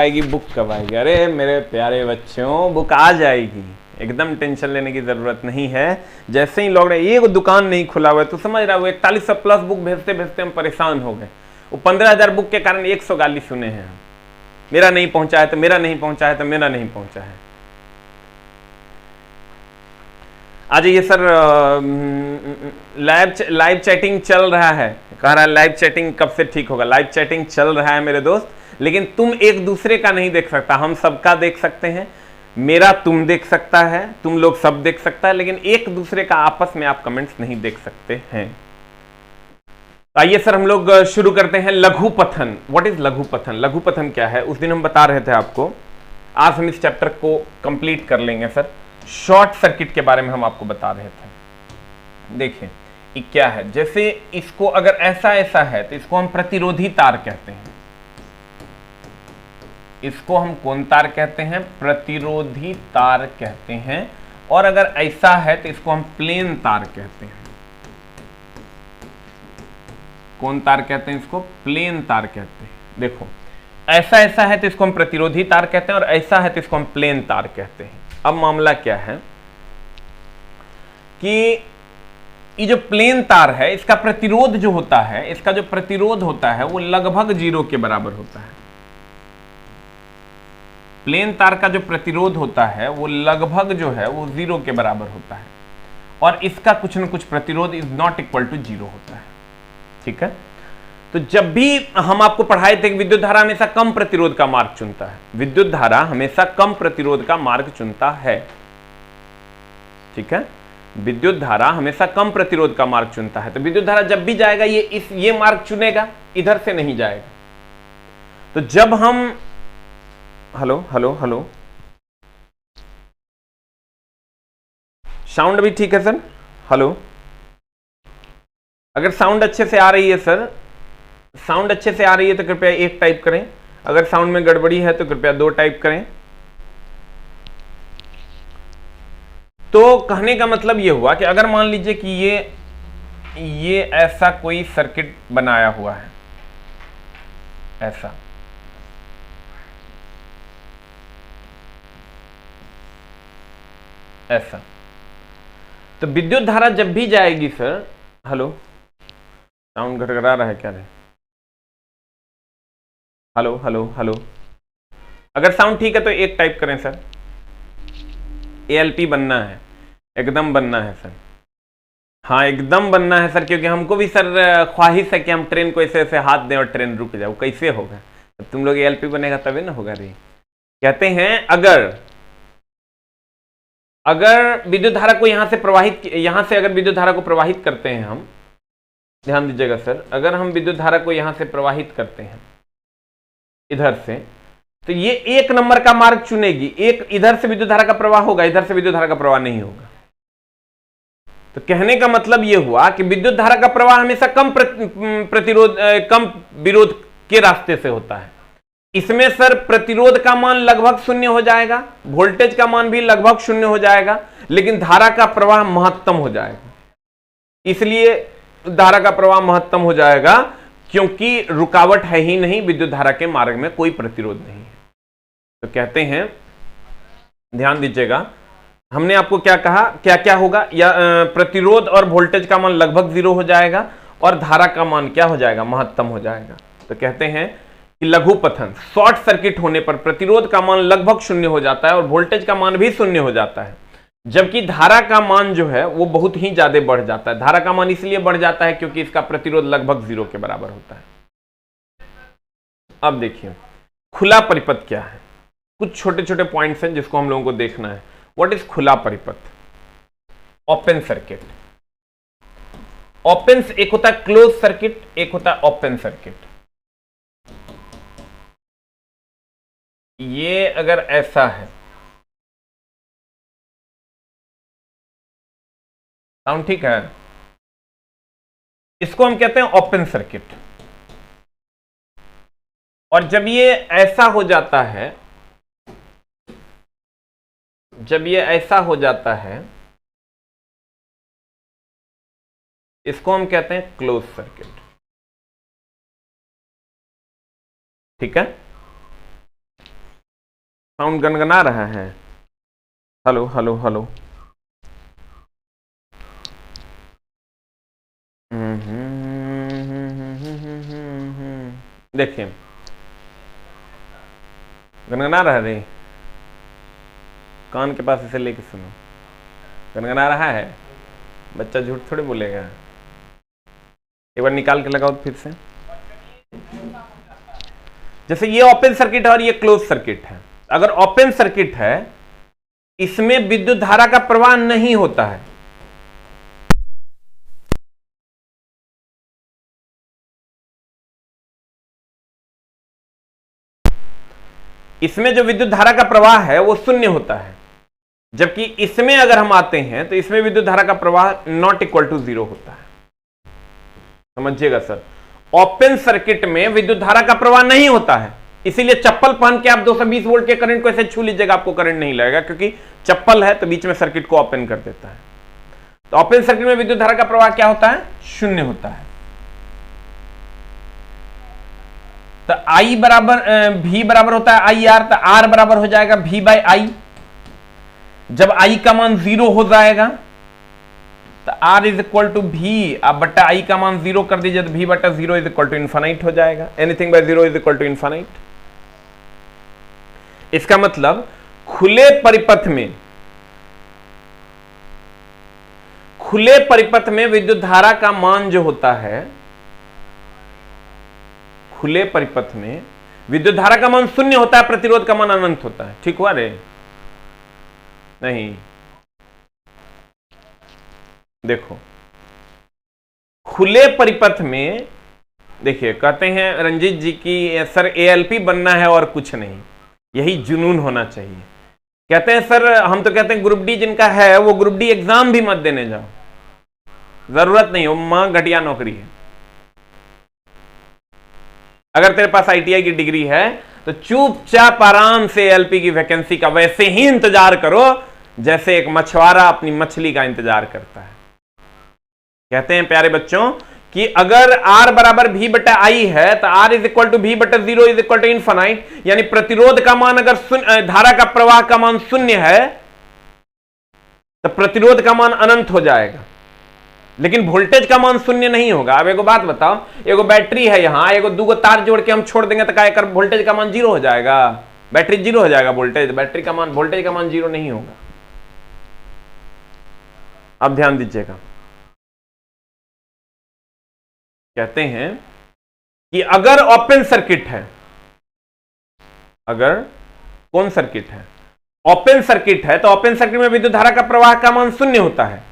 आएगी, बुक कब आएगी? अरे मेरे प्यारे बच्चों, बुक आ जाएगी, एकदम टेंशन लेने की जरूरत नहीं है। जैसे ही लॉकडाउन, ये दुकान नहीं खुला हुआ है तो समझ रहा है, वो 4100 प्लस बुक भेजते भेजते हम परेशान हो गए। वो 15,000 बुक के कारण 100 गाली सुने हैं हम। मेरा नहीं पहुंचा है तो मेरा नहीं पहुंचा है तो मेरा नहीं पहुंचा है। आज ये सर लाइव चैटिंग चल रहा है, कह रहा है लाइव चैटिंग कब से ठीक होगा। लाइव चैटिंग चल रहा है मेरे दोस्त, लेकिन तुम एक दूसरे का नहीं देख सकता, हम सबका देख सकते हैं। मेरा तुम देख सकता है, तुम लोग सब देख सकता है, लेकिन एक दूसरे का आपस में आप कमेंट्स नहीं देख सकते हैं। आइए सर हम लोग शुरू करते हैं। लघुपथन, व्हाट इज लघुपथन? लघुपथन क्या है? उस दिन हम बता रहे थे आपको, आज हम इस चैप्टर को कंप्लीट कर लेंगे सर। शॉर्ट सर्किट के बारे में हम आपको बता रहे थे। देखिए ये क्या है, जैसे इसको अगर ऐसा ऐसा है तो इसको हम प्रतिरोधी तार कहते हैं। इसको हम कौन तार कहते हैं? प्रतिरोधी तार कहते हैं। और अगर ऐसा है तो इसको हम प्लेन तार कहते हैं। कौन तार कहते हैं? इसको प्लेन तार कहते हैं। देखो ऐसा ऐसा है तो इसको हम प्रतिरोधी तार कहते हैं, और ऐसा है तो इसको हम प्लेन तार कहते हैं। अब मामला क्या है कि ये जो प्लेन तार है, इसका प्रतिरोध जो होता है, इसका जो प्रतिरोध होता है वो लगभग 0 के बराबर होता है। प्लेन तार का जो प्रतिरोध होता है वो लगभग जो है वो 0 के बराबर होता है, और इसका कुछ न कुछ प्रतिरोध इज नॉट इक्वल टू 0 होता है। ठीक है, तो जब भी हम आपको पढ़ाए थे कि विद्युत धारा हमेशा कम प्रतिरोध का मार्ग चुनता है, विद्युत धारा हमेशा कम प्रतिरोध का मार्ग चुनता है। ठीक है, विद्युत धारा हमेशा कम प्रतिरोध का मार्ग चुनता है। तो विद्युत धारा जब भी जाएगा ये मार्ग चुनेगा, इधर से नहीं जाएगा। तो जब हम हेलो हेलो हेलो, साउंड भी ठीक है सर? हेलो, अगर साउंड अच्छे से आ रही है सर, साउंड अच्छे से आ रही है तो कृपया 1 टाइप करें। अगर साउंड में गड़बड़ी है तो कृपया 2 टाइप करें। तो कहने का मतलब यह हुआ कि अगर मान लीजिए कि ये ऐसा कोई सर्किट बनाया हुआ है, ऐसा, तो विद्युत धारा जब भी जाएगी सर, हेलो साउंड घटघटा रहा है क्या रे? हेलो हेलो हेलो, अगर साउंड ठीक है तो 1 टाइप करें सर। ALP बनना है, एकदम बनना है सर। हाँ एकदम बनना है सर, क्योंकि हमको भी सर ख्वाहिश है कि हम ट्रेन को ऐसे ऐसे हाथ दें और ट्रेन रुक जाए। वो कैसे होगा? तो तुम लोग ALP बनेगा तभी ना होगा रे। कहते हैं अगर विद्युत धारा को यहां से अगर विद्युत धारा को प्रवाहित करते हैं हम, ध्यान दीजिएगा सर, अगर हम विद्युत धारा को यहां से प्रवाहित करते हैं इधर से, तो ये 1 नंबर का मार्ग चुनेगी। एक इधर से विद्युत धारा का प्रवाह होगा, इधर से विद्युत धारा का प्रवाह नहीं होगा। तो कहने का मतलब यह हुआ कि विद्युत धारा का प्रवाह हमेशा कम विरोध के रास्ते से होता है। इसमें सर प्रतिरोध का मान लगभग 0 हो जाएगा, वोल्टेज का मान भी लगभग 0 हो जाएगा, लेकिन धारा का प्रवाह महत्तम हो जाएगा। इसलिए धारा का प्रवाह महत्तम हो जाएगा क्योंकि रुकावट है ही नहीं, विद्युत धारा के मार्ग में कोई प्रतिरोध नहीं है। तो कहते हैं, ध्यान दीजिएगा, हमने आपको क्या कहा, क्या क्या होगा, या प्रतिरोध और वोल्टेज का मान लगभग 0 हो जाएगा, और धारा का मान क्या हो जाएगा? महत्तम हो जाएगा। तो कहते हैं कि लघुपथन, शॉर्ट सर्किट होने पर प्रतिरोध का मान लगभग 0 हो जाता है और वोल्टेज का मान भी 0 हो जाता है, जबकि धारा का मान जो है वो बहुत ही ज्यादा बढ़ जाता है। धारा का मान इसलिए बढ़ जाता है क्योंकि इसका प्रतिरोध लगभग 0 के बराबर होता है। अब देखिए खुला परिपथ क्या है, कुछ छोटे छोटे पॉइंट्स हैं जिसको हम लोगों को देखना है। व्हाट इज खुला परिपथ? Open circuit. ओपन, एक होता है क्लोज सर्किट, एक होता है ओपन सर्किट। ये अगर ऐसा है, साउंड ठीक है, इसको हम कहते हैं ओपन सर्किट। और जब ये ऐसा हो जाता है, जब ये ऐसा हो जाता है, इसको हम कहते हैं क्लोज सर्किट। ठीक है, साउंड गनगना रहा है। Hello hello hello. देखिए गनगना रहा है, कान के पास इसे लेके सुनो। गनगना रहा है, बच्चा झूठ थोड़ी बोलेगा। एक बार निकाल के लगाओ फिर से। जैसे ये ओपन सर्किट है और ये क्लोज सर्किट है। अगर ओपन सर्किट है, इसमें विद्युत धारा का प्रवाह नहीं होता है। इसमें जो विद्युत धारा का प्रवाह है वो शून्य होता है, जबकि इसमें अगर हम आते हैं तो इसमें विद्युत धारा का प्रवाह नॉट इक्वल टू जीरो होता है। समझिएगा सर, ओपन सर्किट में विद्युत धारा का प्रवाह नहीं होता है, इसीलिए चप्पल पहन के आप 220 वोल्ट के करंट को ऐसे छू लीजिएगा, आपको करंट नहीं लगेगा, क्योंकि चप्पल है तो बीच में सर्किट को ओपन कर देता है। तो ओपन सर्किट में विद्युत धारा का प्रवाह क्या होता है? शून्य होता है। तो I बराबर V बराबर होता है आई आर, तो R बराबर हो जाएगा V बाई आई। जब I का मान 0 हो जाएगा तो R is equal to V, आप बट्टा I का मान 0 कर दीजिए तो V बट्टा 0 इज इक्वल टू इन्फानाइट हो जाएगा। Anything by 0 is equal to infinite. इसका मतलब खुले परिपथ में विद्युत धारा का मान जो होता है, खुले परिपथ में विद्युत धारा का मान शून्य होता है, प्रतिरोध का मान अनंत होता है। ठीक हुआ रे? नहीं, देखो खुले परिपथ में, देखिए कहते हैं रंजीत जी की सर एएलपी बनना है और कुछ नहीं, यही जुनून होना चाहिए। कहते हैं सर, हम तो कहते हैं ग्रुप डी जिनका है वो ग्रुप डी एग्जाम भी मत देने जाओ, जरूरत नहीं हो, मां घटिया नौकरी है। अगर तेरे पास आईटीआई की डिग्री है तो चुपचाप आराम से एएलपी की वैकेंसी का वैसे ही इंतजार करो जैसे एक मछुआरा अपनी मछली का इंतजार करता है। कहते हैं प्यारे बच्चों कि अगर R बराबर V बटा आई है तो R is equal to V बटा 0 इज इक्वल टू इनफाइनाइट, यानी प्रतिरोध का मान अगर धारा का प्रवाह का मान शून्य है तो प्रतिरोध का मान अनंत हो जाएगा, लेकिन वोल्टेज का मान शून्य नहीं होगा। अब एगो बात बताओ, एगो बैटरी है यहां, एगो दूगो तार जोड़ के हम छोड़ देंगे तो क्या वोल्टेज का मान 0 हो जाएगा? बैटरी 0 हो जाएगा, वोल्टेज वोल्टेज का मान 0 नहीं होगा। अब ध्यान दीजिएगा, कहते हैं कि अगर ओपन सर्किट है, अगर कौन सर्किट है? ओपन सर्किट है, तो ओपन सर्किट में विद्युत धारा का प्रवाह का मान शून्य होता है।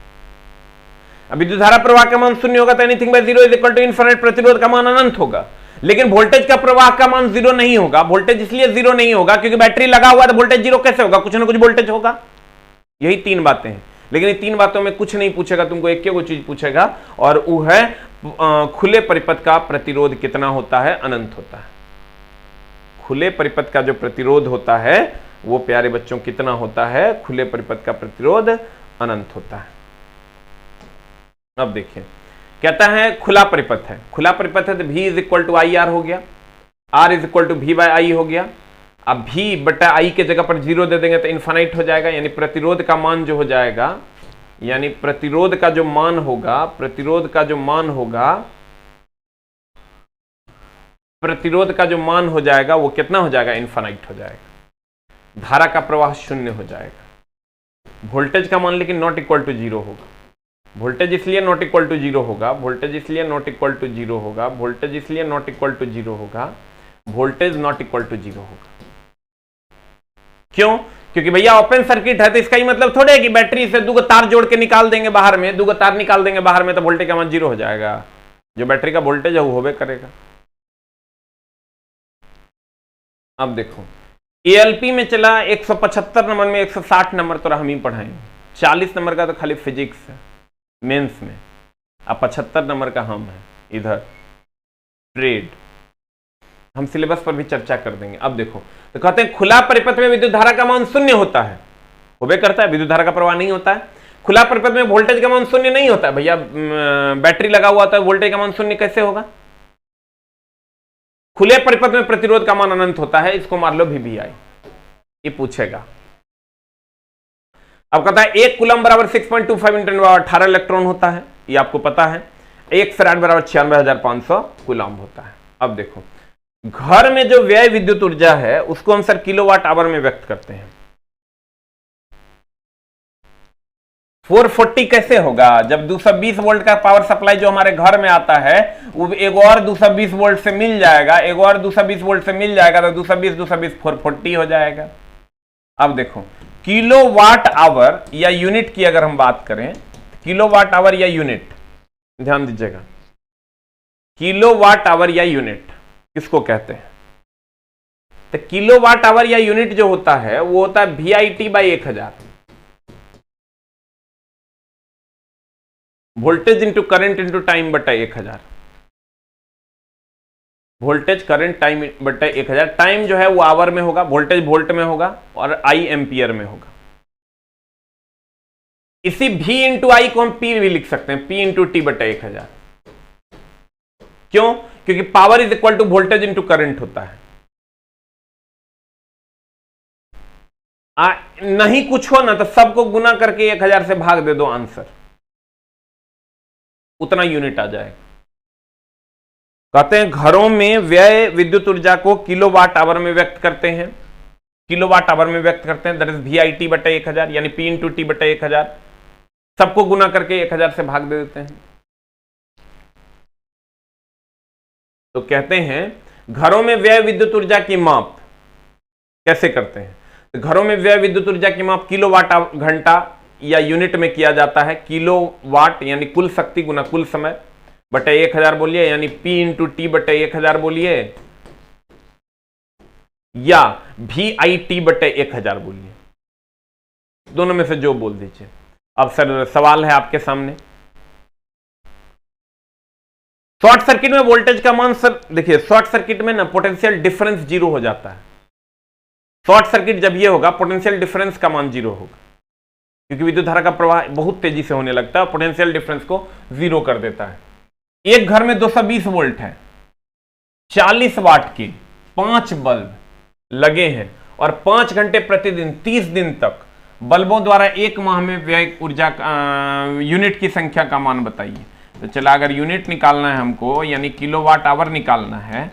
अब विद्युत धारा प्रवाह का मान शून्य होगा तो anything by 0 is equal to infinite, प्रतिरोध का मान अनंत होगा। लेकिन वोल्टेज का प्रवाह का मान 0 नहीं होगा। वोल्टेज इसलिए 0 नहीं होगा क्योंकि बैटरी लगा हुआ है, तो वोल्टेज 0 कैसे होगा? कुछ ना कुछ वोल्टेज होगा। यही 3 बातें हैं, लेकिन ये 3 बातों में कुछ नहीं पूछेगा, तुमको एक को चीज पूछेगा, और वो है खुले परिपथ का प्रतिरोध कितना होता है? अनंत होता है। खुले परिपथ का जो प्रतिरोध होता है वो प्यारे बच्चों कितना होता है? खुले परिपथ का प्रतिरोध अनंत होता है। अब देखिए, कहता है खुला परिपथ है, खुला परिपथ है तो V is equal to I R हो गया, R is equal to V by I हो गया। अब V बटा आई के जगह पर 0 दे देंगे तो इनफाइनाइट हो जाएगा, यानी प्रतिरोध का मान जो हो जाएगा, यानी प्रतिरोध का जो मान होगा, प्रतिरोध का जो मान हो जाएगा वो कितना हो जाएगा? इनफाइनाइट हो जाएगा। धारा का प्रवाह शून्य हो जाएगा। वोल्टेज का मान लेकिन नॉट इक्वल टू 0 होगा। वोल्टेज इसलिए नॉट इक्वल टू 0 होगा, वोल्टेज इसलिए नॉट इक्वल टू 0 होगा, वोल्टेज इसलिए नॉट इक्वल टू 0 होगा, वोल्टेज नॉट इक्वल टू 0 होगा। क्यों? क्योंकि भैया ओपन सर्किट है, तो इसका ही मतलब थोड़े है कि बैटरी से 2 तार जोड़ के निकाल देंगे बाहर में, 2 तार निकाल देंगे बाहर में तो वोल्टेज का मान 0 हो जाएगा। जो बैटरी का वोल्टेज है वो होबे करेगा। अब देखो, एएलपी में चला 175 नंबर में 160 नंबर तो हम ही पढ़ाएंगे, 40 नंबर का तो खाली फिजिक्स है मेंस में, अब 75 नंबर का हम है इधर ट्रेड। हम सिलेबस पर भी चर्चा कर देंगे। अब देखो, तो कहते हैं खुला परिपथ में विद्युत धारा का मान शून्य होता है, होबे करता है, विद्युत धारा का प्रवाह नहीं होता है। खुला परिपथ में वोल्टेज का मान शून्य नहीं होता है। भैया बैटरी लगा हुआ था, वोल्टेज का मान शून्य कैसे होगा? खुले परिपथ में प्रतिरोध का मान अनंत होता है, इसको मार लो VBI। ये पूछेगा। अब कहता है 1 कूलम बराबर 6.25 × 10⁻18 इलेक्ट्रॉन होता है, ये आपको पता है। 1 फैराड बराबर 96,500 कूलम होता है। अब देखो घर में जो व्यय विद्युत ऊर्जा है उसको हम सर किलोवाट आवर में व्यक्त करते हैं। 440 कैसे होगा? जब 220 वोल्ट का पावर सप्लाई जो हमारे घर में आता है वो एक और 220 वोल्ट से मिल जाएगा, एक और 220 वोल्ट से मिल जाएगा, तो 220 440 हो जाएगा। अब देखो किलोवाट आवर या यूनिट की अगर हम बात करें, किलोवाट आवर या यूनिट, ध्यान दीजिएगा, किलोवाट आवर या यूनिट किसको कहते हैं? तो किलोवाट आवर या यूनिट जो होता है वो होता है VIT/1000, voltage into current into time बटा 1000। वोल्टेज करंट टाइम बटा 1000। टाइम जो है वो आवर में होगा, वोल्टेज वोल्ट में होगा और आई एम्पियर में होगा। इसी V इंटू आई को हम P भी लिख सकते हैं, P इंटू टी बटा 1000। क्यों? क्योंकि power is equal to voltage into current होता है। नहीं कुछ हो ना तो सबको गुना करके 1000 से भाग दे दो, आंसर उतना यूनिट आ जाएगा। कहते हैं घरों में व्यय विद्युत ऊर्जा को किलोवाट आवर में व्यक्त करते हैं, किलोवाट आवर में व्यक्त करते हैं, दैट इज VIT/1000 यानी P इंटू टी बटा 1000। सबको गुना करके 1000 से भाग दे देते हैं। तो कहते हैं घरों में व्यय विद्युत ऊर्जा की माप कैसे करते हैं? तो घरों में व्यय विद्युत ऊर्जा की माप किलोवाट घंटा या यूनिट में किया जाता है। किलोवाट यानी कुल शक्ति गुना कुल समय बटे 1000 बोलिए, यानी P इंटू टी बटे 1000 बोलिए, या VIT/1000 बोलिए, दोनों में से जो बोल दीजिए। अब सर सवाल है आपके सामने, शॉर्ट सर्किट में वोल्टेज का मान, सर देखिए शॉर्ट सर्किट में ना पोटेंशियल डिफरेंस 0 हो जाता है। शॉर्ट सर्किट जब ये होगा पोटेंशियल डिफरेंस का मान 0 होगा, क्योंकि विद्युत धारा का प्रवाह बहुत तेजी से होने लगता है, पोटेंशियल डिफरेंस को 0 कर देता है। एक घर में 220 वोल्ट है, 40 वाट की 5 बल्ब लगे हैं और 5 घंटे प्रतिदिन 30 दिन तक बल्बों द्वारा एक माह में व्यय ऊर्जा यूनिट की संख्या का मान बताइए। तो चला अगर यूनिट निकालना है हमको यानी किलोवाट आवर निकालना है,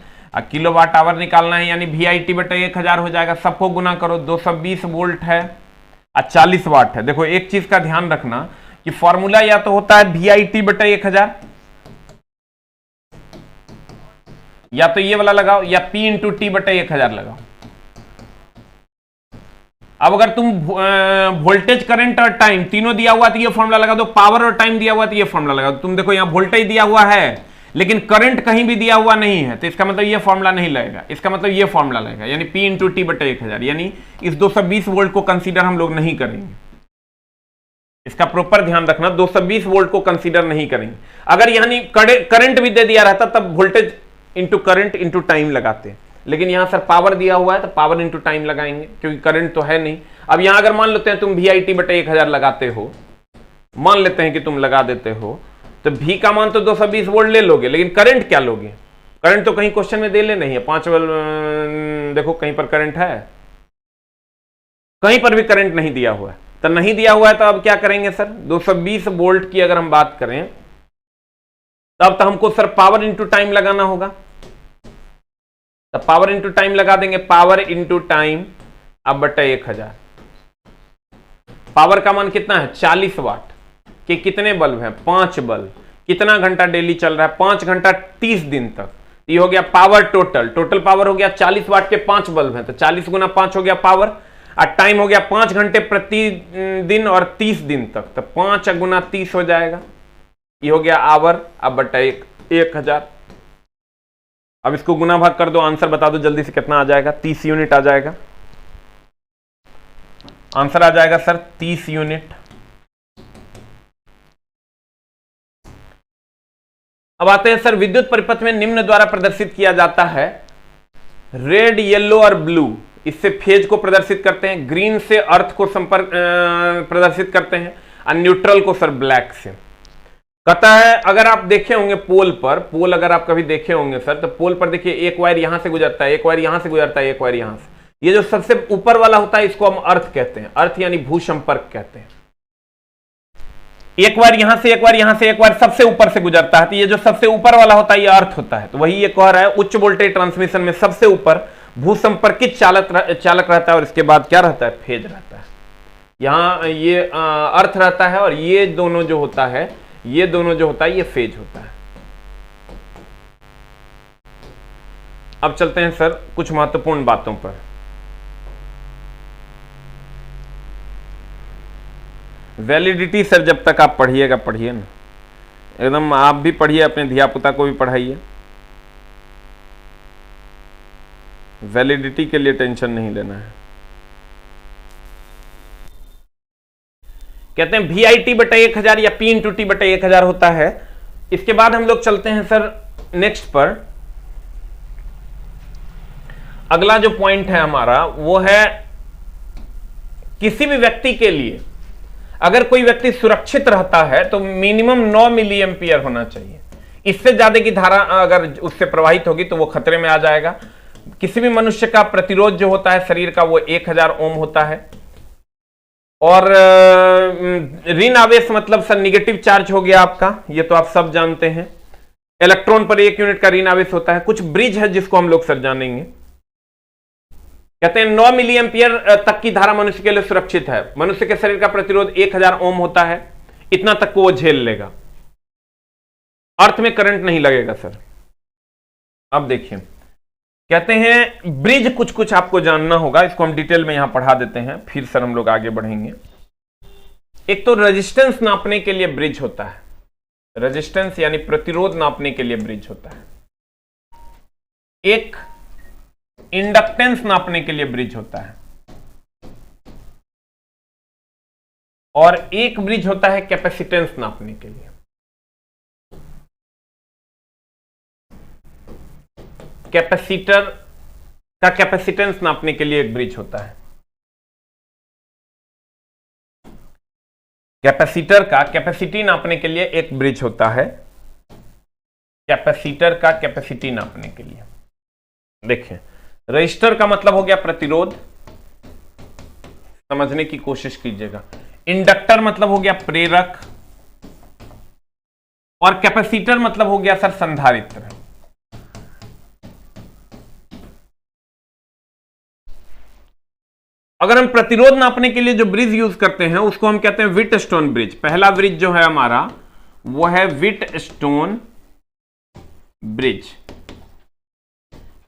किलोवाट आवर निकालना है यानी VIT/1000 हो जाएगा। सबको गुना करो, 220 वोल्ट है और 40 वाट है। देखो एक चीज का ध्यान रखना कि फॉर्मूला या तो होता है VIT/1000 या तो ये वाला लगाओ या P इंटू टी बटे 1000 लगाओ। अब अगर तुम वोल्टेज करंट और टाइम तीनों दिया हुआ तो ये फॉर्मूला लगा दो, पावर और टाइम दिया हुआ तो ये फॉर्मूला लगा दो। तुम देखो यहां वोल्टेज दिया हुआ है लेकिन करंट कहीं भी दिया हुआ नहीं है, तो इसका मतलब ये फॉर्मूला नहीं लगेगा, इसका मतलब ये फॉर्मूला लगेगा, यानी P इंटू टी बटे 1000। यानी इस 220 वोल्ट को कंसीडर हम लोग नहीं करेंगे, इसका प्रॉपर ध्यान रखना, 220 वोल्ट को कंसीडर नहीं करेंगे। अगर यानी करंट भी दे दिया रहता तब voltage into current into time लगाते, लेकिन यहां सर पावर दिया हुआ है तो पावर इंटू टाइम लगाएंगे क्योंकि करंट तो है नहीं। अब यहां अगर मान लेते हैं तुम VIT/1000 लगाते हो, मान लेते हैं कि तुम लगा देते हो, तो V का मान तो 220 वोल्ट ले लोगे, लेकिन करंट क्या लोगे? करंट तो कहीं क्वेश्चन में दे ले नहीं है। 5 देखो कहीं पर करंट है, कहीं पर भी करंट नहीं दिया हुआ है, तो नहीं दिया हुआ है तो अब क्या करेंगे सर? 220 वोल्ट की अगर हम बात करें तब तो हमको सर पावर इंटू टाइम लगाना होगा, तो पावर इंटू टाइम लगा देंगे, पावर इंटू टाइम अब बटे 1000। पावर का मान कितना है? 40 वाट के कितने बल्ब हैं? 5 बल्ब। कितना घंटा डेली चल रहा है? 5 घंटा 30 दिन तक। ये हो गया पावर टोटल पावर हो गया 40 वाट के 5 बल्ब हैं, तो 40 गुना 5 हो गया पावर, और टाइम हो गया 5 घंटे प्रति दिन और 30 दिन तक, तो 5 गुना 30 हो जाएगा, ये हो गया आवर अब बटा 1000। अब इसको गुना भाग कर दो, आंसर बता दो जल्दी से कितना आ जाएगा? 30 यूनिट आ जाएगा। आंसर आ जाएगा सर 30 यूनिट। अब आते हैं सर विद्युत परिपथ में निम्न द्वारा प्रदर्शित किया जाता है, रेड, येलो और ब्लू इससे फेज को प्रदर्शित करते हैं, ग्रीन से अर्थ को संपर्क प्रदर्शित करते हैं, और न्यूट्रल को सर ब्लैक से। कहता है अगर आप देखे होंगे पोल पर, पोल अगर आप कभी देखे होंगे सर, तो पोल पर देखिए एक वायर यहां से गुजरता है, एक वायर यहां से गुजरता है, एक वायर यहां से, ये जो सबसे ऊपर वाला होता है इसको हम अर्थ कहते हैं, अर्थ यानी भू संपर्क कहते हैं। एक बार यहां से एक बार यहां से एक बार सबसे ऊपर से गुजरता है, तो ये जो सबसे ऊपर वाला होता है ये अर्थ होता है। तो वही ये कह रहा है उच्च वोल्टेज ट्रांसमिशन में सबसे ऊपर भू संपर्कित चालक रहता है और इसके बाद क्या रहता है, फेज रहता है। यहां ये अर्थ रहता है और ये दोनों जो होता है, ये दोनों जो होता है ये फेज होता है। अब चलते हैं सर कुछ महत्वपूर्ण बातों पर। वैलिडिटी सर जब तक आप पढ़िएगा पढ़िए ना, एकदम आप भी पढ़िए, अपने धियापुता को भी पढ़ाइए। वैलिडिटी के लिए टेंशन नहीं लेना है। कहते हैं VIT/1000 या P/T/1000 होता है। इसके बाद हम लोग चलते हैं सर नेक्स्ट पर। अगला जो पॉइंट है हमारा वो है किसी भी व्यक्ति के लिए अगर कोई व्यक्ति सुरक्षित रहता है तो मिनिमम 9 मिली एम्पियर होना चाहिए। इससे ज्यादा की धारा अगर उससे प्रवाहित होगी तो वो खतरे में आ जाएगा। किसी भी मनुष्य का प्रतिरोध जो होता है शरीर का वो 1000 ओम होता है। और ऋण आवेश मतलब सर निगेटिव चार्ज हो गया आपका, ये तो आप सब जानते हैं। इलेक्ट्रॉन पर 1 यूनिट का ऋण आवेश होता है। कुछ ब्रिज है जिसको हम लोग सर जानेंगे। कहते हैं 9 मिली एम्पियर तक की धारा मनुष्य के लिए सुरक्षित है। मनुष्य के शरीर का प्रतिरोध 1000 ओम होता है, इतना तक को वो झेल लेगा। अर्थ में करंट नहीं लगेगा सर। अब देखिए कहते हैं ब्रिज कुछ कुछ आपको जानना होगा, इसको हम डिटेल में यहां पढ़ा देते हैं, फिर सर हम लोग आगे बढ़ेंगे। एक तो रेजिस्टेंस नापने के लिए ब्रिज होता है, रेजिस्टेंस यानी प्रतिरोध नापने के लिए ब्रिज होता है। एक इंडक्टेंस नापने के लिए ब्रिज होता है और एक ब्रिज होता है कैपेसिटेंस नापने के लिए। कैपेसिटर का कैपेसिटेंस नापने के लिए एक ब्रिज होता है। कैपेसिटर का कैपेसिटी नापने के लिए एक ब्रिज होता है। कैपेसिटर का कैपेसिटी नापने के लिए देखिए, रजिस्टर का मतलब हो गया प्रतिरोध, समझने की कोशिश कीजिएगा। इंडक्टर मतलब हो गया प्रेरक और कैपेसिटर मतलब हो गया सर संधारित्र। अगर हम प्रतिरोध नापने के लिए जो ब्रिज यूज करते हैं उसको हम कहते हैं व्हीटस्टोन ब्रिज। पहला ब्रिज जो है हमारा वो है व्हीटस्टोन ब्रिज।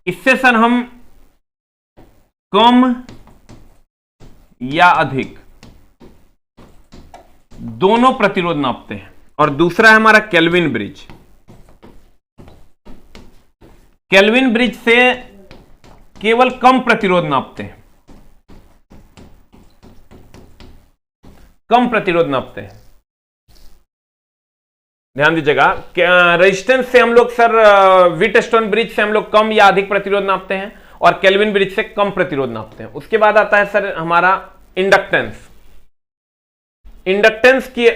इससे सर हम कम या अधिक दोनों प्रतिरोध नापते हैं। और दूसरा है हमारा केल्विन ब्रिज। केल्विन ब्रिज से केवल कम प्रतिरोध नापते हैं, कम प्रतिरोध नापते हैं। ध्यान दीजिएगा, रेजिस्टेंस से हम लोग सर व्हीटस्टोन ब्रिज से हम लोग कम या अधिक प्रतिरोध नापते हैं और केल्विन ब्रिज से कम प्रतिरोध नापते हैं। उसके बाद आता है सर हमारा इंडक्टेंस। इंडक्टेंस की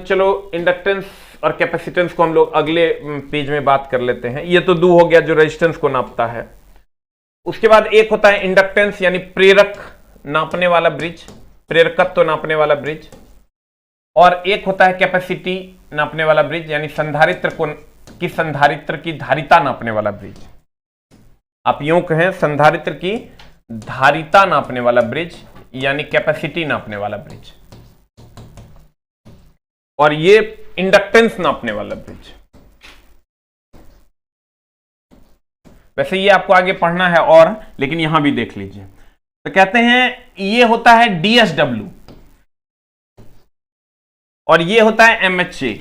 चलो इंडक्टेंस और कैपेसिटेंस को हम लोग अगले पेज में बात कर लेते हैं। ये तो दो हो गया जो रेजिस्टेंस को नापता है। उसके बाद एक होता है इंडक्टेंस यानी प्रेरक नापने वाला ब्रिज, प्रेरकत्व नापने वाला ब्रिज। और एक होता है कैपेसिटी नापने वाला ब्रिज यानी संधारित्र की धारिता नापने वाला ब्रिज। आप यूं कहें संधारित्र की धारिता नापने वाला ब्रिज यानी कैपेसिटी नापने वाला ब्रिज। और ये इंडक्टेंस नापने वाला ब्रिज। वैसे ये आपको आगे पढ़ना है और, लेकिन यहां भी देख लीजिए। तो कहते हैं ये होता है DSW और ये होता है MHA।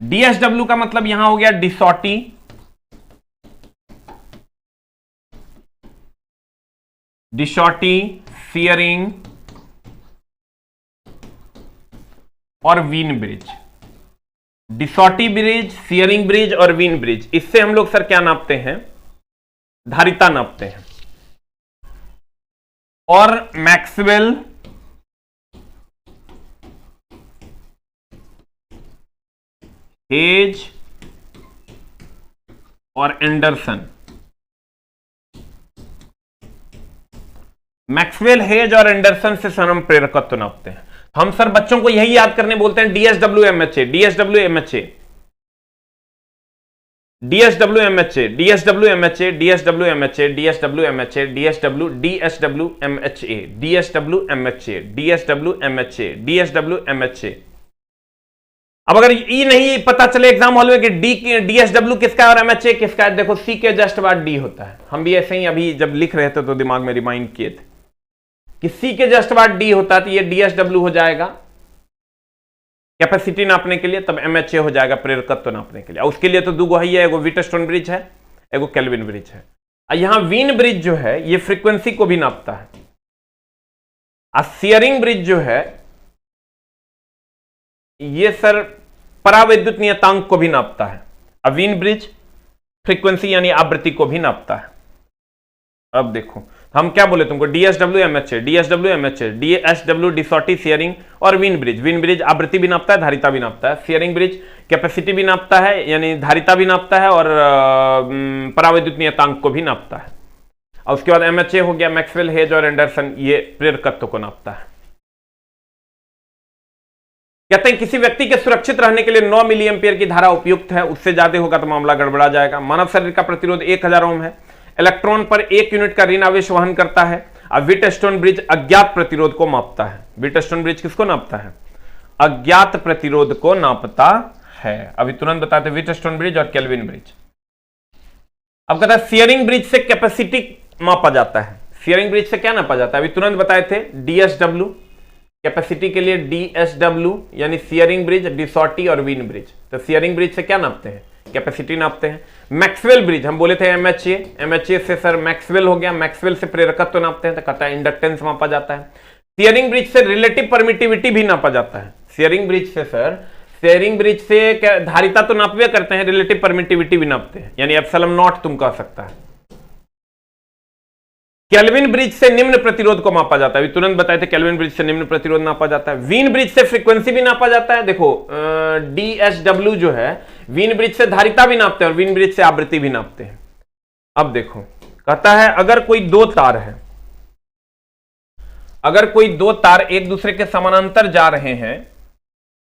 DSW का मतलब यहां हो गया डिसॉर्टी, शियरिंग और Wien bridge. De Sauty bridge, Schering bridge और वीन ब्रिज, इससे हम लोग सर क्या नापते हैं, धारिता नापते हैं। और मैक्सवेल, हेज और एंडरसन, मैक्सवेल, हेज और एंडरसन से सर हम प्रेरकत्व नापते हैं। हम सर बच्चों को यही याद करने बोलते हैं, DSW MHA, DSW MHA, DSW MHA, DSW MHA, DSW MHA, DSW MHA, DSW, DSW MHA, DSW MHA, DSW MHA, DSW MHA. अब अगर ई नहीं पता चले एग्जाम हॉल में कि डीएसडब्ल्यू किसका है और एमएचए किसका है, देखो सी के जस्ट बाद डी होता है। हम भी ऐसे ही अभी जब लिख रहे थे तो दिमाग में रिमाइंड किए थे कि सी के जस्ट बाद डी होता है, तो ये डीएसडब्ल्यू हो जाएगा कैपेसिटी नापने के लिए, तब एमएचए हो जाएगा प्रेरकत्व नापने के लिए। उसके लिए तो दो है, एगो व्हीटस्टोन ब्रिज है, एगो केल्विन ब्रिज है। यहां वीन ब्रिज जो है ये फ्रीक्वेंसी को भी नापता है, और सियरिंग ब्रिज जो है ये सर परावैद्युत नियतांक को भी नापता है। अब वीन ब्रिज फ्रीक्वेंसी यानी आवृत्ति को भी नापता है। अब देखो हम क्या बोले तुमको, DSW MHA, DSW MHA, DSW De Sauty Schering और वीन ब्रिज। वीन ब्रिज आवृत्ति भी नापता है, धारिता भी नापता है। सियरिंग ब्रिज कैपेसिटी भी नापता है यानी धारिता भी नापता है, और परावैद्युत नियतांक को भी नापता है। और उसके बाद एमएचए हो गया, मैक्सवेल, हेज और एंडरसन, ये प्रेरकत्व को नापता है। कहते हैं किसी व्यक्ति के सुरक्षित रहने के लिए 9 मिली एम्पियर की धारा उपयुक्त है, उससे ज्यादा होगा तो मामला गड़बड़ा जाएगा। मानव शरीर का प्रतिरोध 1000 ओम है, इलेक्ट्रॉन पर 1 यूनिट का ऋण आवेश वहन करता है। अब व्हीटस्टोन ब्रिज अज्ञात प्रतिरोध को मापता है। व्हीटस्टोन ब्रिज किसको नापता है? अज्ञात प्रतिरोध को नापता है। अभी तुरंत बताते व्हीटस्टोन ब्रिज और केल्विन ब्रिज। अब कहता है सियरिंग ब्रिज से कैपेसिटी मापा जाता है। सियरिंग ब्रिज से क्या नापा जाता है? अभी तुरंत बताए थे डीएसडब्ल्यू, कैपेसिटी के लिए डीएसडब्ल्यू यानी सियरिंग ब्रिज, डिसॉर्टी और वीन ब्रिज। तो सियरिंग ब्रिज से क्या नापते हैं? कैपेसिटी नापते हैं। मैक्सवेल ब्रिज हम बोले थे एमएचए, एमएचए से सर मैक्सवेल हो गया, मैक्सवेल से प्रेरकत्व तो नापते हैं, तो कहता है इंडक्टेंस मापा जाता है। सियरिंग ब्रिज से रिलेटिव परमिटिविटी भी नापा जाता है। सियरिंग ब्रिज से सर, सियरिंग ब्रिज से धारिता तो नापवे करते हैं, रिलेटिव परमिटिविटी भी नापते हैं, यानी एप्सिलॉन नॉट तुम कह सकता है। केल्विन ब्रिज से निम्न प्रतिरोध को मापा जाता है। अभी तुरंत बताए थे केल्विन ब्रिज से निम्न प्रतिरोध नापा जाता है। वीन ब्रिज से फ्रीक्वेंसी भी नापा जाता है। देखो डीएसडब्ल्यू जो है वीन ब्रिज से धारिता भी नापते हैं और वीन ब्रिज से आवृत्ति भी नापते हैं। अब देखो कहता है अगर कोई दो तार है, अगर कोई दो तार एक दूसरे के समानांतर जा रहे हैं,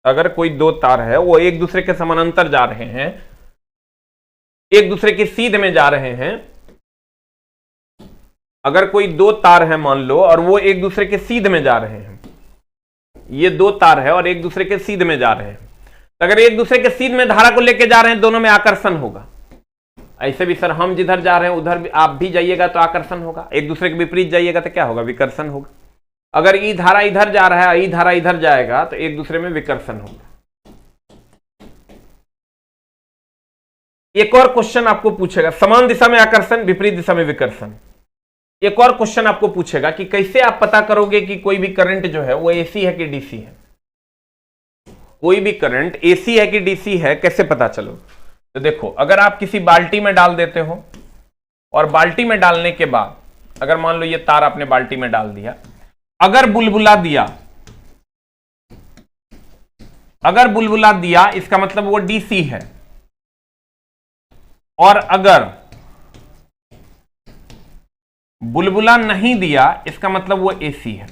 अगर कोई दो तार है वो एक दूसरे के समानांतर जा रहे हैं, एक दूसरे की सीध में जा रहे हैं, अगर कोई दो तार है मान लो और वो एक दूसरे के सीध में जा रहे हैं, ये दो तार है और एक दूसरे के सीध में जा रहे हैं, तो अगर एक दूसरे के सीध में धारा को लेके जा रहे हैं दोनों में आकर्षण होगा। ऐसे भी सर हम जिधर जा रहे हैं उधर भी आप भी जाइएगा तो आकर्षण होगा, एक दूसरे के विपरीत जाइएगा तो क्या होगा? विकर्षण होगा। अगर ई धारा इधर जा रहा है, ई धारा इधर जाएगा तो एक दूसरे में विकर्षण होगा। एक और क्वेश्चन आपको पूछेगा, समान दिशा में आकर्षण, विपरीत दिशा में विकर्षण। एक और क्वेश्चन आपको पूछेगा कि कैसे आप पता करोगे कि कोई भी करंट जो है वो एसी है कि डीसी है? कोई भी करंट एसी है कि डीसी है कैसे पता चलो? तो देखो अगर आप किसी बाल्टी में डाल देते हो और बाल्टी में डालने के बाद अगर मान लो ये तार आपने बाल्टी में डाल दिया, अगर बुलबुला दिया, अगर बुलबुला दिया इसका मतलब वो डीसी है, और अगर बुलबुला नहीं दिया इसका मतलब वो एसी है।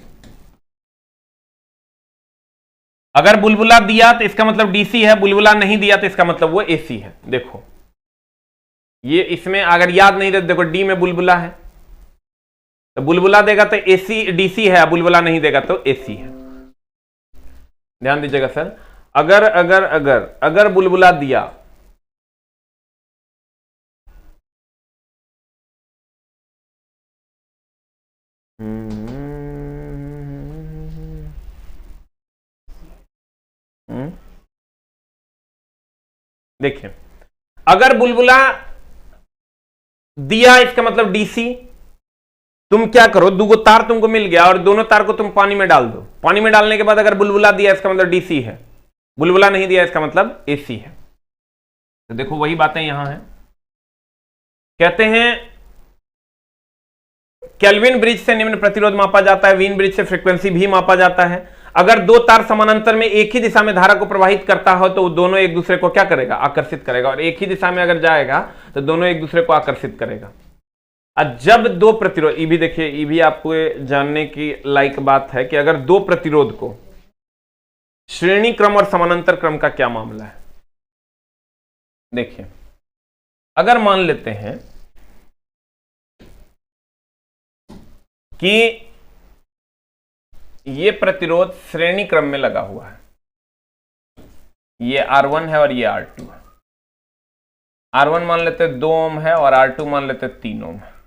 अगर बुलबुला दिया तो इसका मतलब डीसी है, बुलबुला नहीं दिया तो इसका मतलब वो एसी है। देखो ये इसमें अगर याद नहीं रहे, देखो डी में बुलबुला है तो बुलबुला देगा तो एसी डीसी है, बुलबुला नहीं देगा तो एसी है। ध्यान दीजिएगा सर, अगर अगर अगर अगर बुलबुला दिया देखिए अगर बुलबुला दिया इसका मतलब डीसी, तुम क्या करो, दो तार तुमको मिल गया और दोनों तार को तुम पानी में डाल दो। पानी में डालने के बाद अगर बुलबुला दिया इसका मतलब डीसी है, बुलबुला नहीं दिया इसका मतलब एसी है। तो देखो वही बातें यहां हैं। कहते हैं केल्विन ब्रिज से निम्न प्रतिरोध मापा जाता है, वीन ब्रिज से फ्रीक्वेंसी भी मापा जाता है। अगर दो तार समानांतर में एक ही दिशा में धारा को प्रवाहित करता हो तो दोनों एक दूसरे को क्या करेगा? आकर्षित करेगा, और एक ही दिशा में अगर जाएगा तो दोनों एक दूसरे को आकर्षित करेगा। जब दो प्रतिरोध, ये भी देखिए, ये भी आपको जानने की लायक बात है कि अगर दो प्रतिरोध को श्रेणी क्रम और समानांतर क्रम का क्या मामला है। देखिए, अगर मान लेते हैं कि ये प्रतिरोध श्रेणी क्रम में लगा हुआ है, ये R1 है और ये R2 है। R1 मान लेते 2 ओम है और R2 मान लेते 3 ओम है।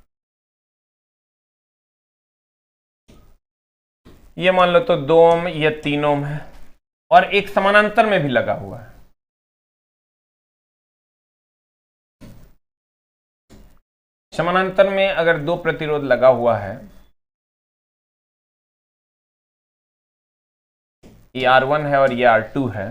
ये मान लो तो 2 ओम, ये 3 ओम है और एक समानांतर में भी लगा हुआ है। समानांतर में अगर दो प्रतिरोध लगा हुआ है, ये R1 है और ये R2 है,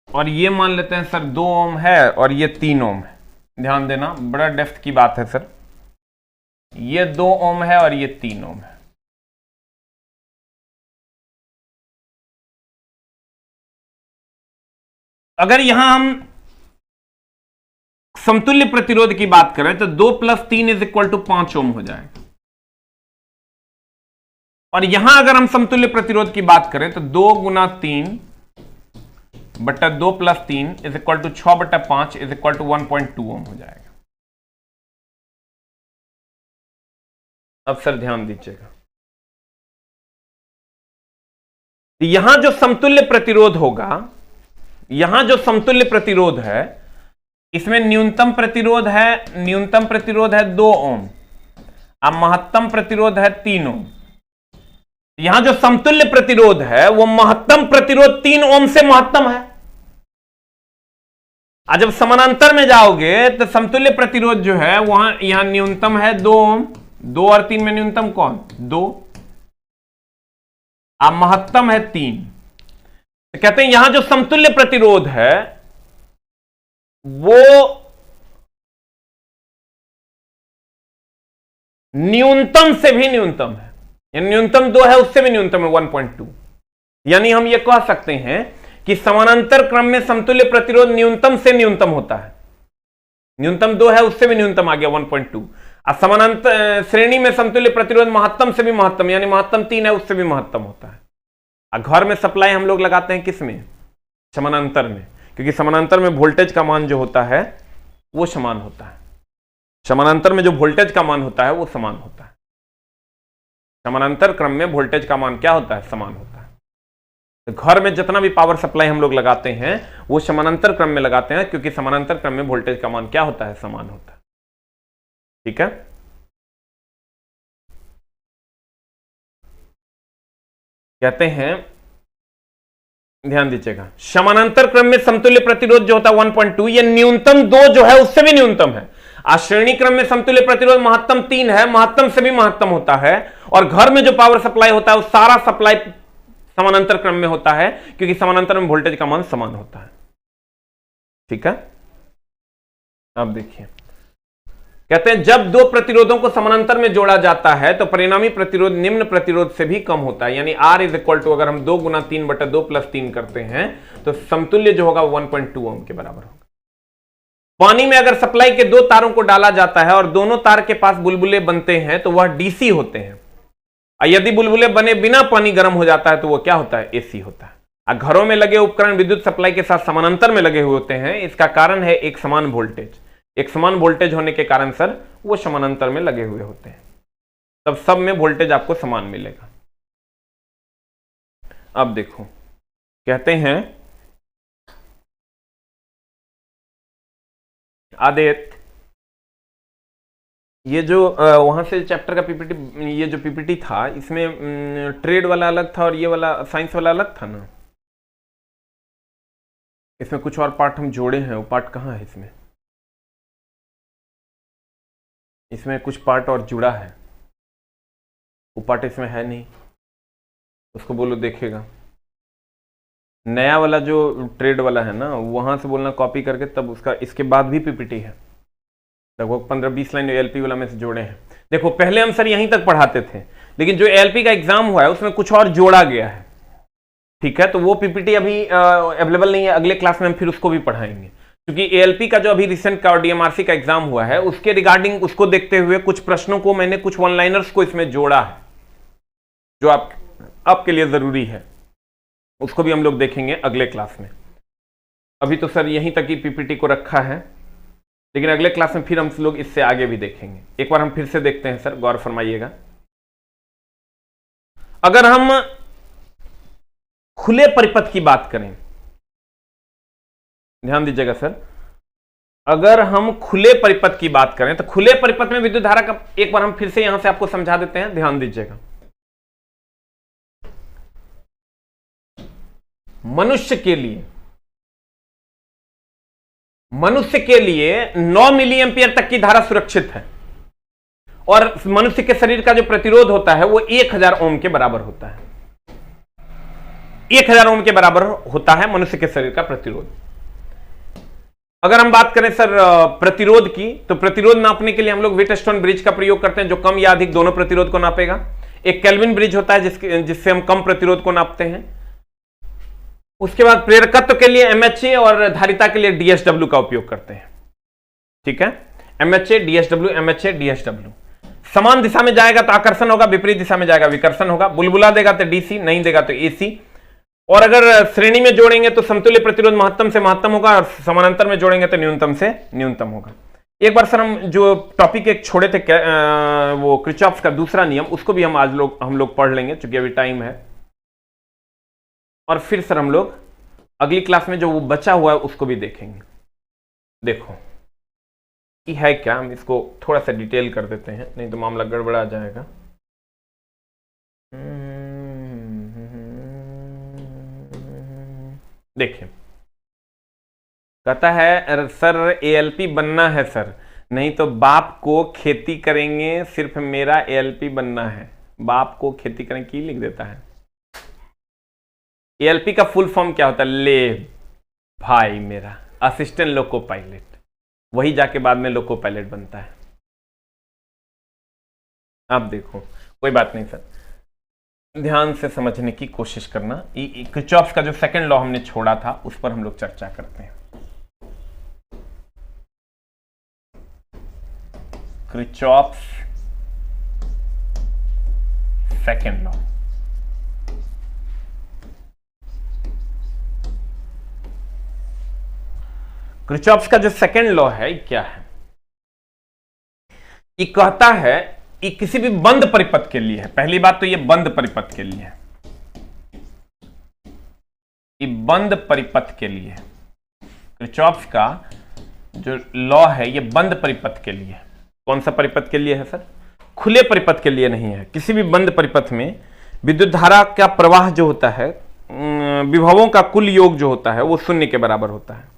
और ये मान लेते हैं सर 2 ओम है और ये 3 ओम है। ध्यान देना, बड़ा डेप्थ की बात है सर। ये 2 ओम है और ये 3 ओम है। अगर यहां हम समतुल्य प्रतिरोध की बात करें तो 2 + 3 = 5 ओम हो जाएगा। और यहां अगर हम समतुल्य प्रतिरोध की बात करें तो 2 × 3 बटा 2 + 3 = 6/5 = 1.2 ओम हो जाएगा। अब सर ध्यान दीजिएगा, यहां जो समतुल्य प्रतिरोध होगा, यहां जो समतुल्य प्रतिरोध है, इसमें न्यूनतम प्रतिरोध है 2 ओम, अब महत्तम प्रतिरोध है 3 ओम। यहां जो समतुल्य प्रतिरोध है वो महत्तम प्रतिरोध 3 ओम से महत्तम है। आज जब समानांतर में जाओगे तो समतुल्य प्रतिरोध जो है वहां, यहां न्यूनतम है 2 ओम, 2 और 3 में न्यूनतम कौन? 2। अब महत्तम है 3। तो कहते हैं यहां जो समतुल्य प्रतिरोध है वो न्यूनतम से भी न्यूनतम है, यानी न्यूनतम 2 है उससे भी न्यूनतम है 1.2। यानी हम ये कह सकते हैं कि समानांतर क्रम में समतुल्य प्रतिरोध न्यूनतम से न्यूनतम होता है। न्यूनतम 2 है उससे भी न्यूनतम आ गया 1.2। अब समानांतर श्रेणी में समतुल्य प्रतिरोध महत्तम से भी महत्तम, यानी महत्तम 3 है उससे भी महत्तम होता है। अब घर में सप्लाई हम लोग लगाते हैं किसमें? समानांतर में, क्योंकि समानांतर में वोल्टेज का मान जो होता है वो समान होता है। समानांतर में जो वोल्टेज का मान होता है वो समान होता है। समानांतर क्रम में वोल्टेज का मान क्या होता है? समान होता है। तो घर में जितना भी पावर सप्लाई हम लोग लगाते हैं वो समानांतर क्रम में लगाते हैं, क्योंकि समानांतर क्रम में वोल्टेज का मान क्या होता है? समान होता है। ठीक है, कहते हैं, ध्यान दीजिएगा, समानांतर क्रम में समतुल्य प्रतिरोध जो होता है 1.2, ये न्यूनतम 2 जो है उससे भी न्यूनतम है। आज श्रेणी क्रम में समतुल्य प्रतिरोध महत्तम 3 है, महत्तम से भी महत्तम होता है। और घर में जो पावर सप्लाई होता है वो सारा सप्लाई समानांतर क्रम में होता है, क्योंकि समानांतर में वोल्टेज का मान समान होता है। ठीक है, अब देखिए, कहते हैं जब दो प्रतिरोधों को समानांतर में जोड़ा जाता है तो परिणामी प्रतिरोध निम्न प्रतिरोध से भी कम होता है। यानी R = अगर हम 2 × 3 बटा 2 + 3 करते हैं तो समतुल्य जो होगा 1.2 ओम के बराबर होगा। पानी में अगर सप्लाई के 2 तारों को डाला जाता है और दोनों तार के पास बुलबुले बनते हैं तो वह DC होते हैं, और यदि बुलबुले बने बिना पानी गर्म हो जाता है तो वो क्या होता है? AC होता है। घरों में लगे उपकरण विद्युत सप्लाई के साथ समानांतर में लगे हुए होते हैं। इसका कारण है एक समान वोल्टेज। एक समान वोल्टेज होने के कारण सर वो समानांतर में लगे हुए होते हैं, तब सब में वोल्टेज आपको समान मिलेगा। अब देखो, कहते हैं आदित्य, ये जो वहां से चैप्टर का पीपीटी, ये जो पीपीटी था इसमें ट्रेड वाला अलग था और ये वाला साइंस वाला अलग था ना। इसमें कुछ और पार्ट हम जोड़े हैं, वो पार्ट कहाँ है? इसमें कुछ पार्ट और जुड़ा है, वो पार्ट इसमें है नहीं, उसको बोलो देखेगा। नया वाला जो ट्रेड वाला है ना, वहां से बोलना कॉपी करके, तब उसका इसके बाद भी पीपीटी है, लगभग 15-20 लाइन एलपी वाला में से जोड़े हैं। देखो, पहले हम सर यहीं तक पढ़ाते थे, लेकिन जो एलपी का एग्जाम हुआ है उसमें कुछ और जोड़ा गया है। ठीक है, तो वो पीपीटी अभी अवेलेबल नहीं है, अगले क्लास में हम फिर उसको भी पढ़ाएंगे। क्योंकि एएलपी का जो अभी रिसेंट का और डीएमआरसी का एग्जाम हुआ है उसके रिगार्डिंग उसको देखते हुए कुछ प्रश्नों को मैंने कुछ वन लाइनर्स को इसमें जोड़ा है जो आपके लिए जरूरी है, उसको भी हम लोग देखेंगे अगले क्लास में। अभी तो सर यहीं तक ही पीपीटी को रखा है, लेकिन अगले क्लास में फिर हम लोग इससे आगे भी देखेंगे। एक बार हम फिर से देखते हैं सर, गौर फरमाइएगा। अगर हम खुले परिपथ की बात करें, ध्यान दीजिएगा सर, अगर हम खुले परिपथ की बात करें तो खुले परिपथ में विद्युत धारा का एक बार हम फिर से यहां से आपको समझा देते हैं, ध्यान दीजिएगा। मनुष्य के लिए 9 मिली एंपियर तक की धारा सुरक्षित है और मनुष्य के शरीर का जो प्रतिरोध होता है वो 1000 ओम के बराबर होता है। 1000 ओम के बराबर होता है मनुष्य के शरीर का प्रतिरोध। अगर हम बात करें सर प्रतिरोध की, तो प्रतिरोध नापने के लिए हम लोग व्हीटस्टोन ब्रिज का प्रयोग करते हैं जो कम या अधिक दोनों प्रतिरोध को नापेगा। एक केल्विन ब्रिज होता है जिससे हम कम प्रतिरोध को नापते हैं। उसके बाद प्रेरकत्व के लिए एमएचए और धारिता के लिए डीएसडब्ल्यू का उपयोग करते हैं। ठीक है, एमएचए डीएसडब्ल्यू, एमएचए डीएसडब्ल्यू। समान दिशा में जाएगा तो आकर्षण होगा, विपरीत दिशा में जाएगा विकर्षण होगा। बुलबुला देगा तो डीसी, नहीं देगा तो एसी। और अगर श्रेणी में जोड़ेंगे तो समतुल्य प्रतिरोध महत्तम से महत्तम होगा और समानांतर में जोड़ेंगे तो न्यूनतम से न्यूनतम होगा। एक बार सर हम जो टॉपिक एक छोड़े थे वो किरचॉफ का दूसरा नियम, उसको भी हम हम लोग पढ़ लेंगे चूंकि अभी टाइम है। और फिर सर हम लोग अगली क्लास में जो वो बचा हुआ है उसको भी देखेंगे। देखो ये है क्या, हम इसको थोड़ा सा डिटेल कर देते हैं, नहीं तो मामला गड़बड़ा जाएगा। देखिए, कहता है सर एएलपी बनना है सर, नहीं तो बाप को खेती करेंगे, सिर्फ मेरा एएलपी बनना है। बाप को खेती करें की लिख देता है। एएलपी का फुल फॉर्म क्या होता है? ले भाई मेरा असिस्टेंट लोको पायलट, वही जाके बाद में लोको पायलट बनता है। आप देखो, कोई बात नहीं सर, ध्यान से समझने की कोशिश करना। किरचॉफ का जो सेकंड लॉ हमने छोड़ा था उस पर हम लोग चर्चा करते हैं। किरचॉफ सेकंड लॉ, किरचॉफ का जो सेकंड लॉ है क्या है? ये कहता है कि किसी भी बंद परिपथ के लिए है। पहली बात तो ये बंद परिपथ के लिए है, ये बंद परिपथ के लिए है। किरचॉफ का जो लॉ है ये बंद परिपथ के लिए है। कौन सा परिपथ के लिए है सर? खुले परिपथ के लिए नहीं है। किसी भी बंद परिपथ में विद्युत धारा का प्रवाह जो होता है, विभवों का कुल योग जो होता है वो 0 के बराबर होता है।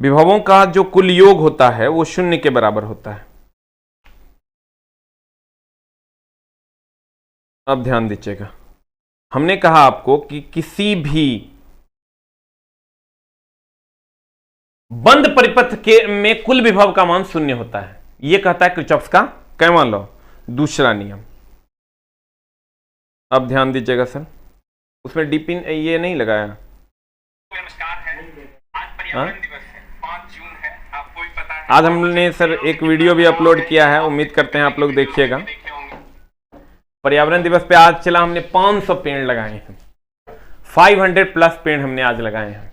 विभवों का जो कुल योग होता है वो 0 के बराबर होता है। अब ध्यान दीजिएगा, हमने कहा आपको कि किसी भी बंद परिपथ के में कुल विभव का मान 0 होता है। यह कहता है किरचॉफ का कैवां लॉ, दूसरा नियम। अब ध्यान दीजिएगा सर, उसमें डीपी ये नहीं लगाया। नमस्कार है, आज पर्यावरण दिवस है, 5 जून है, आपको भी पता है। आज हमने सर एक वीडियो भी अपलोड किया है, उम्मीद करते हैं आप लोग देखिएगा। पर्यावरण दिवस पे आज चला, हमने 500 पेड़ लगाए हैं, 500 प्लस पेड़ हमने आज लगाए हैं।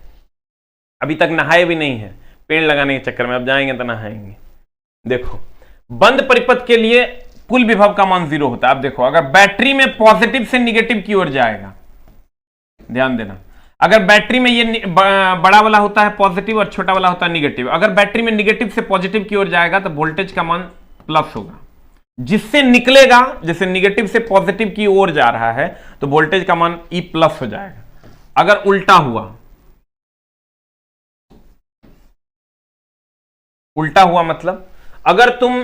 अभी तक नहाए भी नहीं है पेड़ लगाने के चक्कर में, अब जाएंगे तो नहाएंगे। देखो, बंद परिपथ के लिए कुल विभव का मान 0 होता है। अब देखो, अगर बैटरी में पॉजिटिव से निगेटिव की ओर जाएगा, ध्यान देना, अगर बैटरी में ये बड़ा वाला होता है पॉजिटिव और छोटा वाला होता है निगेटिव, अगर बैटरी में निगेटिव से पॉजिटिव की ओर जाएगा तो वोल्टेज का मान प्लस होगा। जिससे निकलेगा, जैसे निगेटिव से पॉजिटिव की ओर जा रहा है तो वोल्टेज का मान E प्लस हो जाएगा। अगर उल्टा हुआ, उल्टा हुआ मतलब अगर तुम,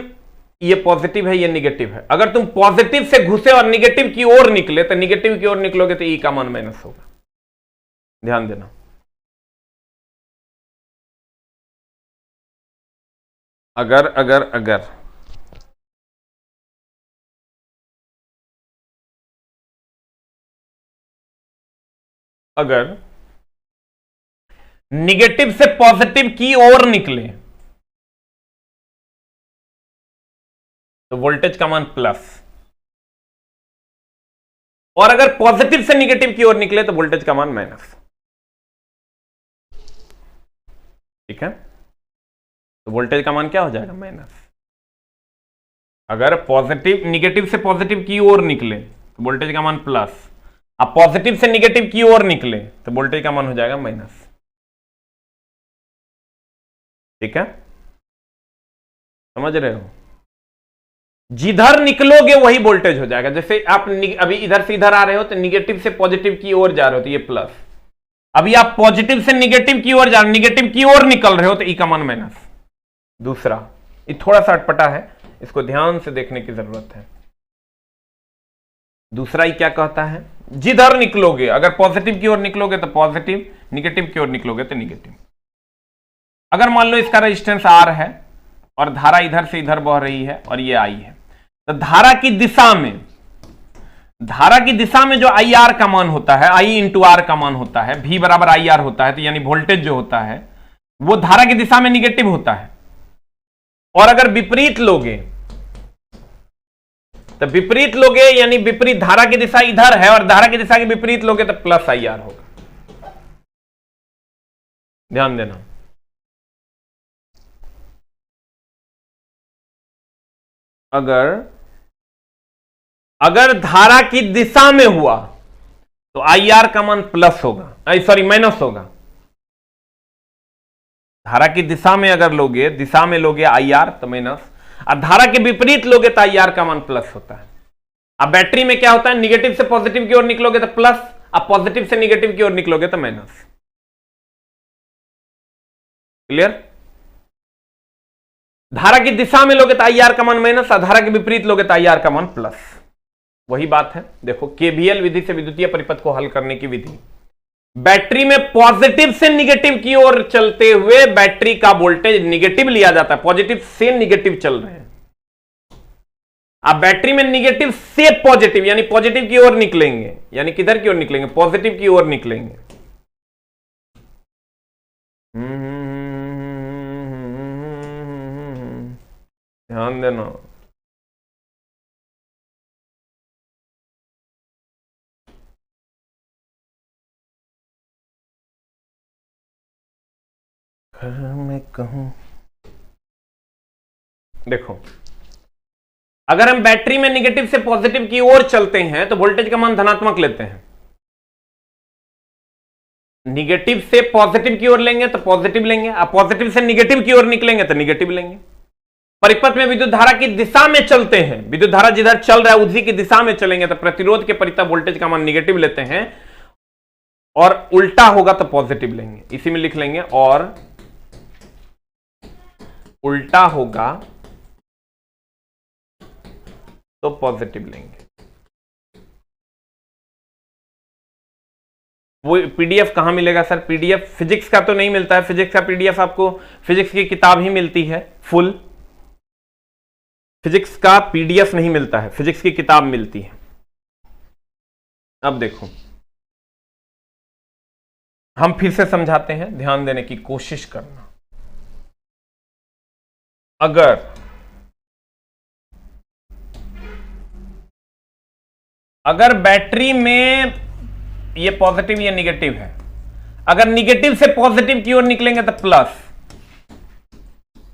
ये पॉजिटिव है ये निगेटिव है, अगर तुम पॉजिटिव से घुसे और निगेटिव की ओर निकले तो निगेटिव की ओर निकलोगे तो E का मान माइनस होगा। ध्यान देना। अगर अगर अगर अगर निगेटिव से पॉजिटिव की ओर निकले तो वोल्टेज का मान प्लस, और अगर पॉजिटिव से निगेटिव की ओर निकले तो वोल्टेज का मान माइनस। ठीक है, तो वोल्टेज का मान क्या हो जाएगा? माइनस। अगर पॉजिटिव निगेटिव से पॉजिटिव की ओर निकले तो वोल्टेज का मान प्लस, अब पॉजिटिव से निगेटिव की ओर निकले तो वोल्टेज का मान हो जाएगा माइनस। ठीक है, समझ रहे हो? जिधर निकलोगे वही वोल्टेज हो जाएगा। जैसे आप अभी इधर से इधर आ रहे हो तो निगेटिव से पॉजिटिव की ओर जा रहे हो तो ये प्लस, अभी आप पॉजिटिव से निगेटिव की ओर जा रहे हो, निगेटिव की ओर निकल रहे हो तो ई का मान माइनस। दूसरा, ये थोड़ा सा अटपटा है, इसको ध्यान से देखने की जरूरत है। दूसरा ही क्या कहता है? जिधर निकलोगे, अगर पॉजिटिव की ओर निकलोगे तो पॉजिटिव, निगेटिव की ओर निकलोगे तो निगेटिव। अगर मान लो इसका रेजिस्टेंस आर है और धारा इधर से इधर बह रही है और ये आई है, तो धारा की दिशा में जो आई आर का मान होता है, आई इंटू आर का मान होता है, भी बराबर आई आर होता है, तो यानी वोल्टेज जो होता है वो धारा की दिशा में निगेटिव होता है। और अगर विपरीत लोगे तो विपरीत लोगे, यानी विपरीत धारा की दिशा इधर है और धारा की दिशा के विपरीत लोगे तो प्लस आई आर होगा। ध्यान देना। अगर धारा की दिशा में हुआ तो आई आर का मान प्लस होगा, माइनस होगा। धारा की दिशा में अगर लोगे, दिशा में लोगे आई आर तो माइनस, और धारा के विपरीत लोगे तो आई आर का मान प्लस होता है। अब बैटरी में क्या होता है? निगेटिव से पॉजिटिव की ओर निकलोगे तो प्लस, अब पॉजिटिव से निगेटिव की ओर निकलोगे तो माइनस। क्लियर? धारा की दिशा में लोगे तो आई आर का मान माइनस, और धारा के विपरीत लोगे तो आई आर का मान प्लस। वही बात है, देखो केवीएल विधि से विद्युतीय परिपथ को हल करने की विधि। बैटरी में पॉजिटिव से निगेटिव की ओर चलते हुए बैटरी का वोल्टेज निगेटिव लिया जाता है, पॉजिटिव से निगेटिव चल रहे हैं। आप बैटरी में निगेटिव से पॉजिटिव यानी पॉजिटिव की ओर निकलेंगे, यानी किधर की ओर निकलेंगे? पॉजिटिव की ओर निकलेंगे। ध्यान देना। मैं कहूं, देखो अगर हम बैटरी में निगेटिव से पॉजिटिव की ओर चलते हैं तो वोल्टेज का मान धनात्मक लेते हैं। निगेटिव से पॉजिटिव की ओर लेंगे तो पॉजिटिव लेंगे, अब पॉजिटिव से निगेटिव की ओर निकलेंगे तो निगेटिव लेंगे। परिपथ में विद्युत धारा की दिशा में चलते हैं, विद्युत धारा जिधर चल रहा है उसी की दिशा में चलेंगे तो प्रतिरोध के परितः वोल्टेज का मान निगेटिव लेते हैं, और उल्टा होगा तो पॉजिटिव लेंगे। इसी में लिख लेंगे, और उल्टा होगा तो पॉजिटिव लेंगे। वो पीडीएफ कहां मिलेगा सर? पीडीएफ फिजिक्स का तो नहीं मिलता है, फिजिक्स का पीडीएफ आपको फिजिक्स की किताब ही मिलती है फुल। फिजिक्स का पीडीएफ नहीं मिलता है, फिजिक्स की किताब मिलती है। अब देखो हम फिर से समझाते हैं, ध्यान देने की कोशिश करना। अगर बैटरी में ये पॉजिटिव ये निगेटिव है, अगर निगेटिव से पॉजिटिव की ओर निकलेंगे तो प्लस,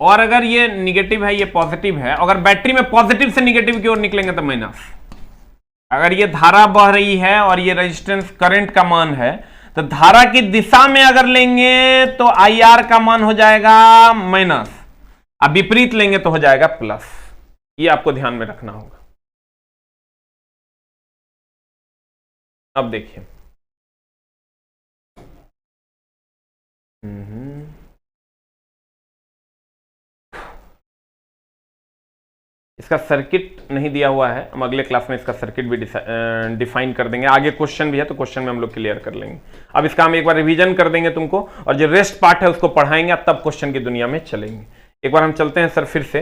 और अगर ये निगेटिव है ये पॉजिटिव है, अगर बैटरी में पॉजिटिव से निगेटिव की ओर निकलेंगे तो माइनस। अगर ये धारा बह रही है और ये रेजिस्टेंस करंट का मान है, तो धारा की दिशा में अगर लेंगे तो आई आर का मान हो जाएगा माइनस, अब विपरीत लेंगे तो हो जाएगा प्लस। ये आपको ध्यान में रखना होगा। अब देखिए इसका सर्किट नहीं दिया हुआ है, हम अगले क्लास में इसका सर्किट भी डिफाइन कर देंगे। आगे क्वेश्चन भी है तो क्वेश्चन में हम लोग क्लियर कर लेंगे। अब इसका हम एक बार रिवीजन कर देंगे तुमको, और जो रेस्ट पार्ट है उसको पढ़ाएंगे, तब क्वेश्चन की दुनिया में चलेंगे। एक बार हम चलते हैं सर फिर से।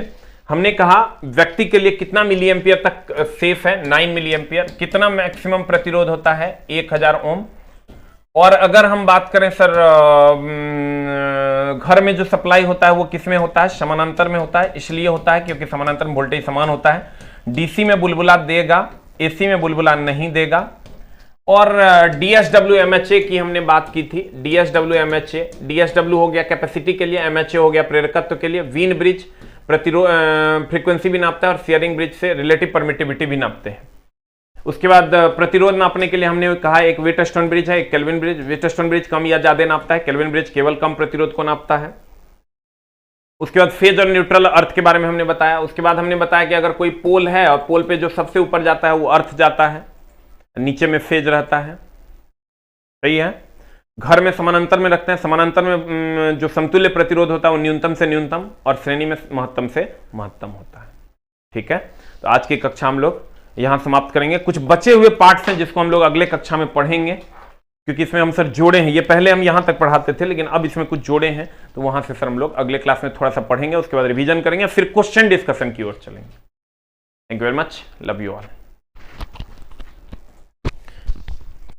हमने कहा व्यक्ति के लिए कितना मिली एम्पियर तक सेफ है? 9 मिली एम्पियर। कितना मैक्सिमम प्रतिरोध होता है? 1000 ओम। और अगर हम बात करें सर घर में जो सप्लाई होता है वो किस में होता है? समानांतर में होता है। इसलिए होता है क्योंकि समानांतर में वोल्टेज समान होता है। डीसी में बुलबुला देगा, एसी में बुलबुला नहीं देगा। और डीएसडब्ल्यू एमएचए की हमने बात की थी। डीएसडब्ल्यू एमएचए, डीएसडब्ल्यू हो गया कैपेसिटी के लिए, एमएचए हो गया प्रेरकत्व के लिए। वीन ब्रिज प्रतिरोध फ्रीक्वेंसी भी नापता है और शेयरिंग ब्रिज से रिलेटिव परमिटिविटी भी नापते हैं। उसके बाद प्रतिरोध नापने के लिए हमने कहा एक व्हीटस्टोन ब्रिज है, एक केल्विन ब्रिज। व्हीटस्टोन ब्रिज कम या ज्यादा नापता है, केल्विन ब्रिज केवल कम प्रतिरोध को नापता है। उसके बाद फेज और न्यूट्रल अर्थ के बारे में हमने बताया। उसके बाद हमने बताया कि अगर कोई पोल है और पोल पे जो सबसे ऊपर जाता है वो अर्थ जाता है, नीचे में फेज रहता है। सही है। घर में समानांतर में रखते हैं। समानांतर में जो समतुल्य प्रतिरोध होता है वो न्यूनतम से न्यूनतम और श्रेणी में महत्तम से महत्तम होता है। ठीक है, तो आज की कक्षा हम लोग यहां समाप्त करेंगे। कुछ बचे हुए पार्ट्स हैं जिसको हम लोग अगले कक्षा में पढ़ेंगे, क्योंकि इसमें हम सर जोड़े हैं। ये पहले हम यहां तक पढ़ाते थे, लेकिन अब इसमें कुछ जोड़े हैं, तो वहां से सर हम लोग अगले क्लास में थोड़ा सा पढ़ेंगे। उसके बाद रिवीजन करेंगे, फिर क्वेश्चन डिस्कशन की ओर चलेंगे। Thank you very much, love you all.